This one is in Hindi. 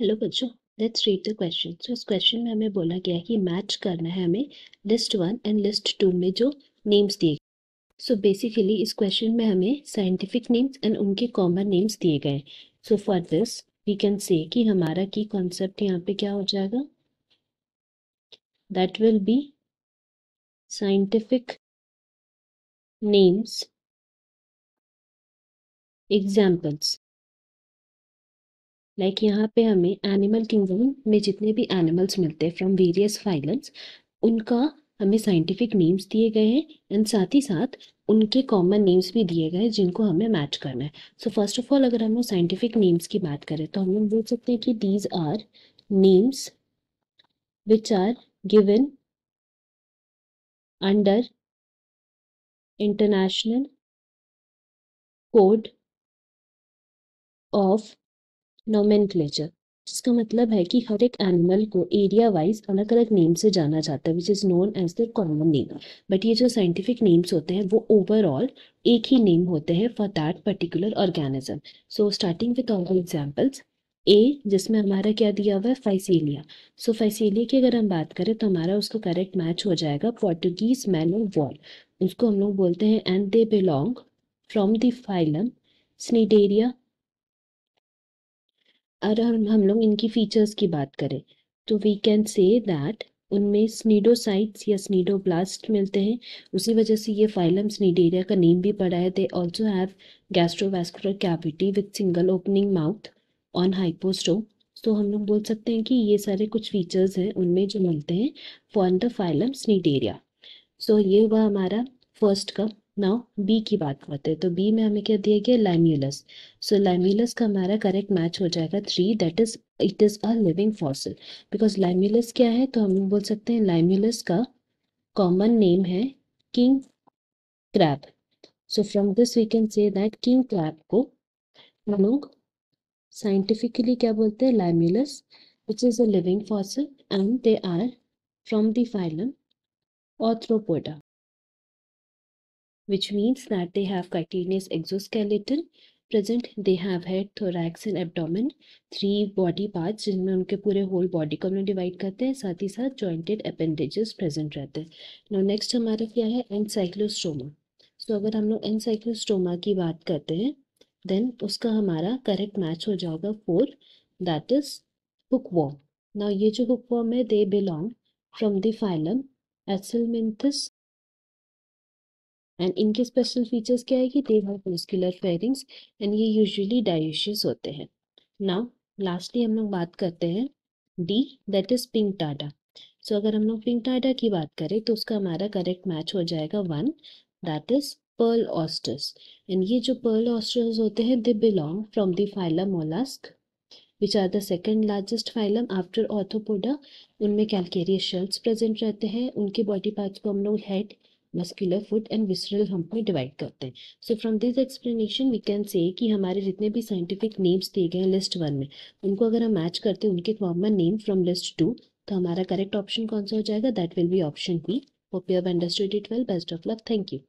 हेलो बच्चों, लेट्स रीड द क्वेश्चन। सो इस क्वेश्चन में हमें बोला गया है कि मैच करना है हमें लिस्ट 1 एंड लिस्ट 2 में जो नेम्स दिए। सो बेसिकली इस क्वेश्चन में हमें साइंटिफिक नेम्स एंड उनके कॉमन नेम्स दिए गए। So for this we can say कि हमारा की कॉन्सेप्ट यहाँ पे क्या हो जाएगा, that will B scientific names examples. Like यहाँ पे हमें एनिमल किंगडम में जितने भी एनिमल्स मिलते हैं फ्रॉम वेरियस फाइलम्स, उनका हमें साइंटिफिक नेम्स दिए गए हैं एंड साथ ही साथ उनके कॉमन नेम्स भी दिए गए हैं जिनको हमें मैच करना है। सो फर्स्ट ऑफ ऑल अगर हम लोग साइंटिफिक नेम्स की बात करें तो हम लोग बोल सकते हैं कि these are names which are given under international code of nomenclature, जिसका मतलब है कि हर एक एनिमल को एरिया वाइज अलग अलग नेम से जाना जाता है which is known as the common name. But ये जो साइंटिफिक नेम्स होते हैं वो ओवरऑल एक ही नेम होते हैं for that particular organism. So starting with all the examples, A जिसमें हमारा क्या दिया हुआ है, फाइसीलिया। सो फाइसीलिया की अगर हम बात करें तो हमारा उसका करेक्ट मैच हो जाएगा पोर्टुगीज मैनो वॉल। उसको हम लोग बोलते हैं and they belong from the phylum Cnidaria. और हम लोग इनकी फीचर्स की बात करें तो वी कैन से दैट उनमें स्नीडोसाइट्स या स्नीडोब्लास्ट मिलते हैं, उसी वजह से ये फाइलम स्नीडेरिया का नेम भी पड़ा है। They also have gastrovascular cavity with single opening mouth on hypostome. तो हम लोग बोल सकते हैं कि ये सारे कुछ फीचर्स हैं उनमें जो मिलते हैं फॉर द फाइलम स्नीडेरिया। सो ये हुआ हमारा फर्स्ट का। नाउ बी की बात करते हैं तो बी में हमें क्या दिया गया, लाइम्यूलस। सो लाइम्यूलस का हमारा करेक्ट मैच हो जाएगा 3, that is it is a living fossil. Because Limulus क्या है तो हम बोल सकते हैं लाइम्यूलस का कॉमन नेम है king crab. So from this we can say that king crab को हम लोग साइंटिफिकली क्या बोलते हैं, Limulus, which is a living fossil and they are from the phylum Arthropoda, which means that they have chitinous exoskeleton present. They have head, thorax and abdomen, 3 body parts जिनमें उनके पूरे होल बॉडी को हम लोग डिवाइड करते हैं, साथ ही साथ जॉइंटेड अपेंडेजेस प्रेजेंट रहते हैं। नाउ नेक्स्ट हमारा क्या है, एनसाइक्लोस्टोमा। सो अगर हम लोग एनसाइक्लोस्टोमा की बात करते हैं देन उसका हमारा करेक्ट मैच हो जाएगा 4, दैट इज हुकवॉर्म। नाउ ये जो हुकवॉर्म है they belong from the phylum Aschelminthes and इनके स्पेशल फीचर्स क्या है कि they have muscular pharynx and ये यूजुअली डायोशियस होते हैं। नाउ लास्टली हम लोग बात करते हैं D, that is Pinctada. So अगर हम लोग पिंक टाडा की बात करें तो उसका हमारा करेक्ट मैच हो जाएगा 1, that is pearl oysters. And ये जो पर्ल ऑस्टर्स होते हैं they belong from the phylum mollusc which are the second largest phylum after arthropoda. उनमें कैल्केरियस शेल्स प्रेजेंट रहते हैं। उनके बॉडी पार्ट्स को हम लोग head, muscular foot and visceral hump में डिवाइड करते हैं। So from this explanation we can say कि हमारे जितने भी साइंटिफिक नेम्स दिए गए हैं लिस्ट 1 में, उनको अगर हम मैच करते हैं उनके कॉमन नेम फ्रॉम लिस्ट 2, तो हमारा करेक्ट ऑप्शन कौन सा हो जाएगा, that will be option B. Hope you have understood it well, best of luck, thank you.